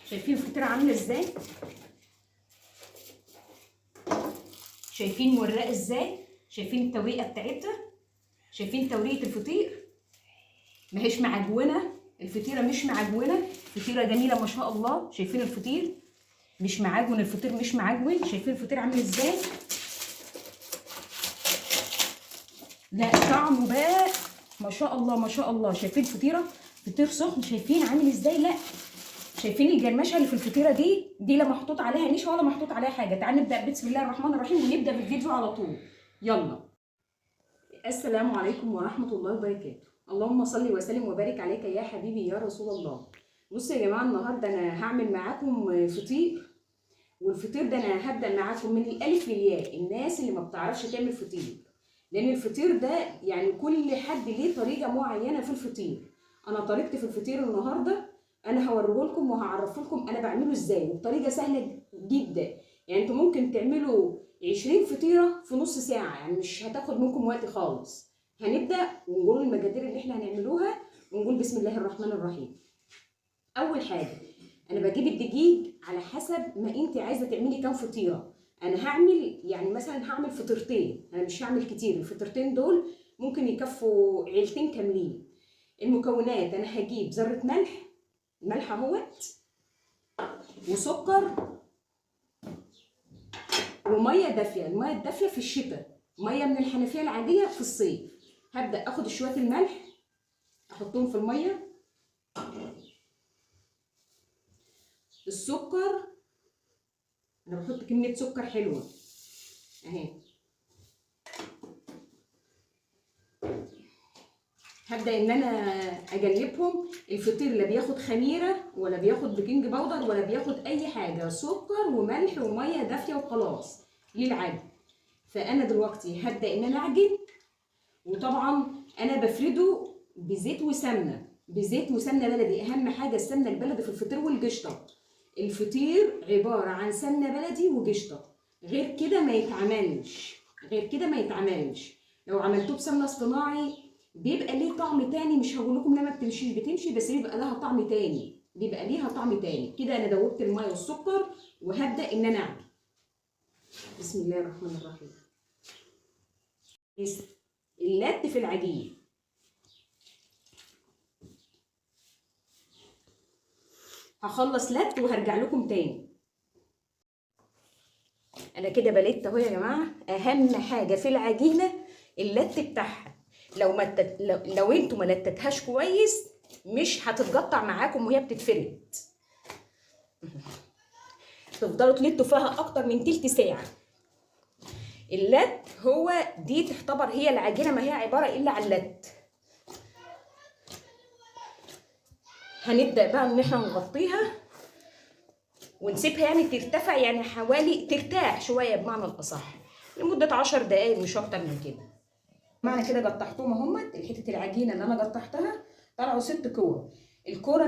شايفين الفطيره عامله ازاي؟ شايفين مورقه ازاي؟ شايفين التوريقه بتاعتها؟ شايفين توريقه الفطير؟ ماهيش معجونه، الفطيره مش معجونه، فطيره جميله ما شاء الله. شايفين الفطير مش معجون، الفطير مش معجون. شايفين الفطير عامل ازاي؟ لا طعمه بقى ما شاء الله ما شاء الله. شايفين الفطيره؟ فطير سخن، شايفين عامل ازاي؟ لا شايفين الجرمشه اللي في الفطيره دي لا محطوط عليها نشا ولا محطوط عليها حاجه. تعالوا نبدا بسم الله الرحمن الرحيم ونبدا بالفيديو على طول. يلا. السلام عليكم ورحمه الله وبركاته. اللهم صل وسلم وبارك عليك يا حبيبي يا رسول الله. بصوا يا جماعه، النهارده انا هعمل معاكم فطير، والفطير ده انا هبدا معاكم من الالف للياء. الناس اللي ما بتعرفش تعمل فطير، لان الفطير ده يعني كل حد ليه طريقه معينه في الفطير. انا طريقتي في الفطير النهارده انا هوريه لكم وهعرف لكم انا بعمله ازاي، وبطريقه سهله جدا. يعني انتوا ممكن تعملوا 20 فطيره في نص ساعه، يعني مش هتاخد منكم وقت خالص. هنبدا ونقول المقادير اللي احنا هنعملوها ونقول بسم الله الرحمن الرحيم. اول حاجه انا بجيب الدقيق على حسب ما انت عايزه تعملي كام فطيره. انا هعمل يعني مثلا هعمل فطيرتين، انا مش هعمل كتير. الفطيرتين دول ممكن يكفوا عيلتين كاملين. المكونات انا هجيب ذره ملح اهوت، وسكر، وميه دافيه. الميه الدافيه في الشتاء، ميه من الحنفيه العاديه في الصيف. هبدا اخد شويه الملح احطهم في الميه، السكر انا بحط كميه سكر حلوه اهي. هبدا ان انا اجلبهم. الفطير لا بياخد خميره ولا بياخد بيكنج باودر ولا بياخد اي حاجه، سكر وملح وميه دافيه وخلاص للعجن. فانا دلوقتي هبدا ان انا اعجن، وطبعا انا بفرده بزيت وسمنه، بزيت وسمنه بلدي. اهم حاجه السمنه البلدي في الفطير والقشطه. الفطير عباره عن سمنه بلدي وقشطه، غير كده ما يتعملش، غير كده ما يتعملش. لو عملتوه بسمنه اصطناعي بيبقى ليه طعم تاني، مش هقول لكم لا ما بتمشيش، بتمشي، بس بيبقى لها طعم تاني، بيبقى ليها طعم تاني. كده انا دوبت الميه والسكر وهبدا ان انا اعمل. بسم الله الرحمن الرحيم. اللت في العجين. هخلص لت وهرجع لكم تاني. انا كده بلت اهو يا جماعه. اهم حاجه في العجينه اللت بتاعها. لو انتوا ما لتتهاش كويس مش هتتقطع معاكم وهي بتتفرد. تفضلوا تلتوا فيها اكتر من تلت ساعه. اللت هو دي تعتبر هي العجينه، ما هي عباره الا عن لت. هنبدا بقى ان احنا نغطيها ونسيبها يعني ترتفع، يعني حوالي ترتاح شويه بمعنى الاصح لمده 10 دقايق مش اكتر من كده. معنى كده قطعتهم اهمت. الحته العجينه اللي انا قطعتها طلعوا 6 كور. الكوره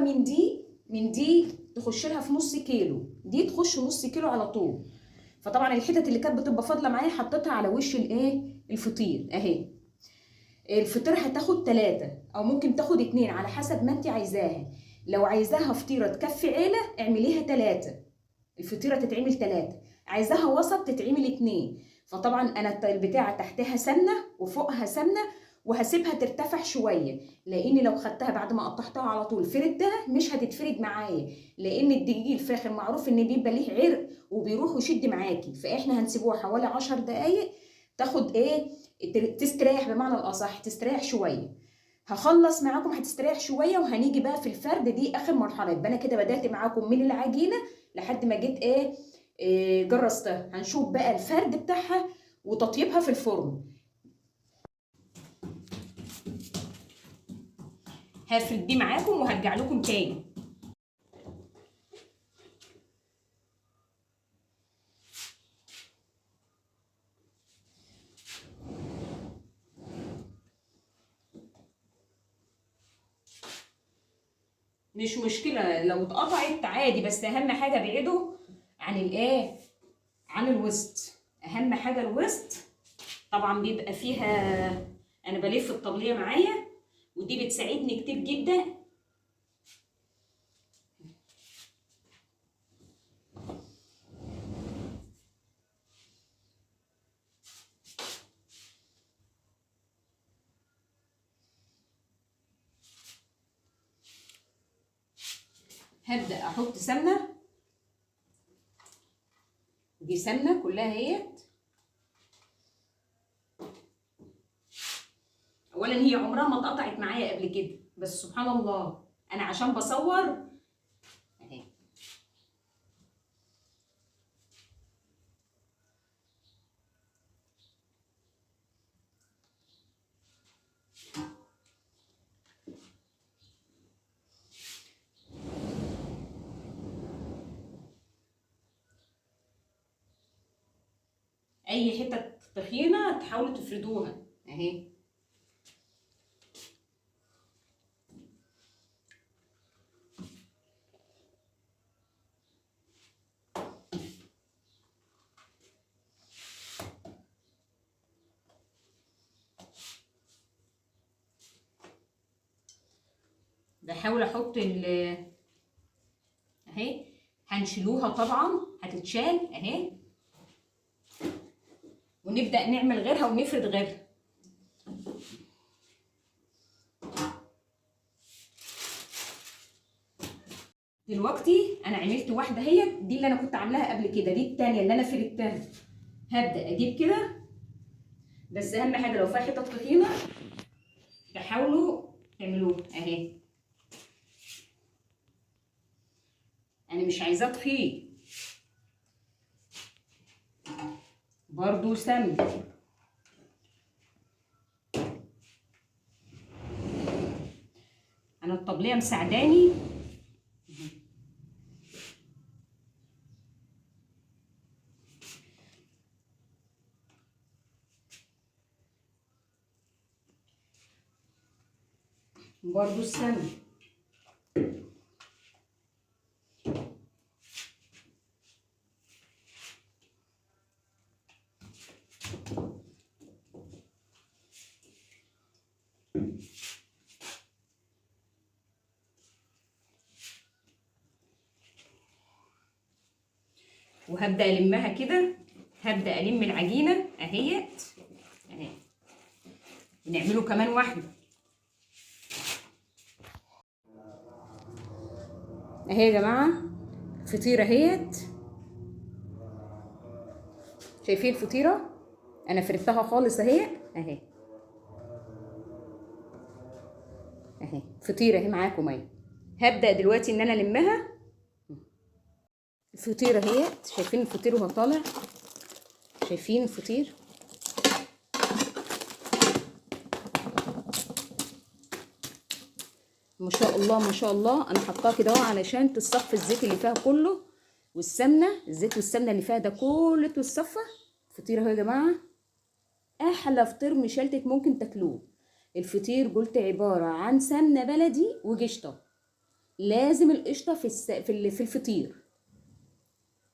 من دي تخش لها في نص كيلو، دي تخش نص كيلو على طول. فطبعا الحتت اللي كانت بتبقى فاضله معايا حطيتها على وش الفطير اهي. الفطيره هتاخد 3 او ممكن تاخد 2 على حسب ما انت عايزاها. لو عايزاها فطيره تكفي عيله اعمليها 3، الفطيره تتعمل 3. عايزاها وسط تتعمل 2. فطبعا انا البتاعه تحتها سمنه وفوقها سمنه، وهسيبها ترتفع شويه، لان لو خدتها بعد ما قطعتها على طول فردتها مش هتتفرد معايا، لان الدقيق الفاخر معروف ان بيبقى ليه عرق وبيروح ويشد معاكي. فاحنا هنسيبوها حوالي 10 دقايق تاخد تستريح، بمعنى الاصح تستريح شويه. هخلص معاكم هتستريح شويه، وهنيجي بقى في الفرد. دي اخر مرحله. يبقى انا كده بدات معاكم من العجينه لحد ما جيت جرستها. هنشوف بقى الفرد بتاعها وتطيبها في الفرن. هفرد دي معاكم وهرجع لكم تاني. مش مشكله لو اتقطعت عادي، بس اهم حاجه بعيدوا عن عن الوسط. اهم حاجه الوسط. طبعا بيبقى فيها، انا بلف الطبليه معايا ودي بتساعدني كتير جدا. هبدا احط سمنه، دي سمنه كلها اهيت. اولا هي عمرها ما اتقطعت معايا قبل كده، بس سبحان الله انا عشان بصور اهي. اي حته تخينه تحاولوا تفردوها اهي. بحاول احط اهي. هنشيلوها طبعا، هتتشال اهي، ونبدأ نعمل غيرها ونفرد غيرها. دلوقتي انا عملت واحده اهي، دي اللي انا كنت عاملاها قبل كده، دي التانيه اللي انا فردتها. هبدأ اجيب كده، بس اهم حاجه لو فيها حتت تخينه تحاولوا تعملوها اهي. انا مش عايزاه تخين برضو سمن. انا الطبليه مساعداني برضو السمن. وهبدأ ألمها كده، هبدأ ألم العجينة أهيت أهي. ونعمله كمان واحدة أهي يا جماعة. فطيرة أهيت، شايفين الفطيرة؟ أنا فردتها خالص أهي أهي أهي. فطيرة أهي معاكم أهي. هبدأ دلوقتي إن أنا ألمها. الفطيرة اهيت، شايفين الفطير وهو طالع؟ شايفين الفطير؟ ما شاء الله ما شاء الله. انا حطاها كده اهو علشان تصفي الزيت اللي فيها كله، والسمنه، الزيت والسمنه اللي فيها ده كله تتصفى. الفطير اهو يا جماعه، احلى فطير مشلتت ممكن تاكلوه. الفطير قلت عباره عن سمنه بلدي وقشطه. لازم القشطه في الفطير.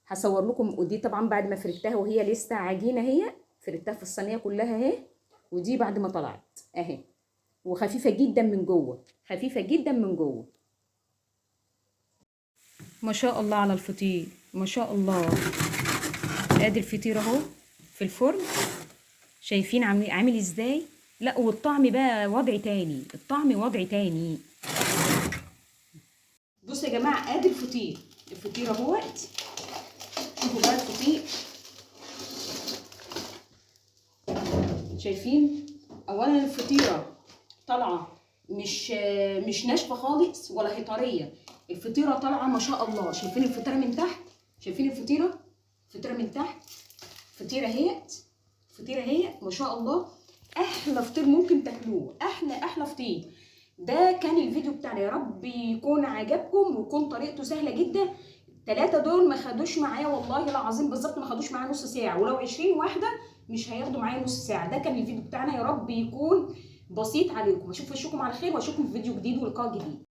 هصور لكم، ودي طبعا بعد ما فردتها وهي لسه عجينه اهي، فردتها في الصينيه كلها اهي، ودي بعد ما طلعت اهي. وخفيفه جدا من جوه، خفيفه جدا من جوه. ما شاء الله على الفطير، ما شاء الله. ادي الفطير اهو في الفرن، شايفين عامل ازاي؟ لا والطعم بقى وضع تاني، الطعم وضع تاني. بصوا يا جماعه، ادي الفطير، الفطير اهوت. شوفوا بقى الفطير، شايفين؟ اولا الفطيره طالعه مش ناشفه خالص ولا هي طريه. الفطيره طالعه ما شاء الله. شايفين الفطيره من تحت؟ شايفين الفطيره؟ الفطيره من تحت فطيره اهيت، فطيره اهيت ما شاء الله. احلى فطير ممكن تاكلوه، احلى فطير. ده كان الفيديو بتاعنا، يا رب يكون عجبكم ويكون طريقته سهله جدا. الثلاثه دول ما خدوش معايا والله العظيم بالظبط، ما خدوش معايا نص ساعه، ولو 20 واحده مش هياخدوا معايا نص ساعه. ده كان الفيديو بتاعنا، يا رب يكون بسيط عليكم. اشوفكم على خير، واشوفكم في فيديو جديد ولقاء جديد.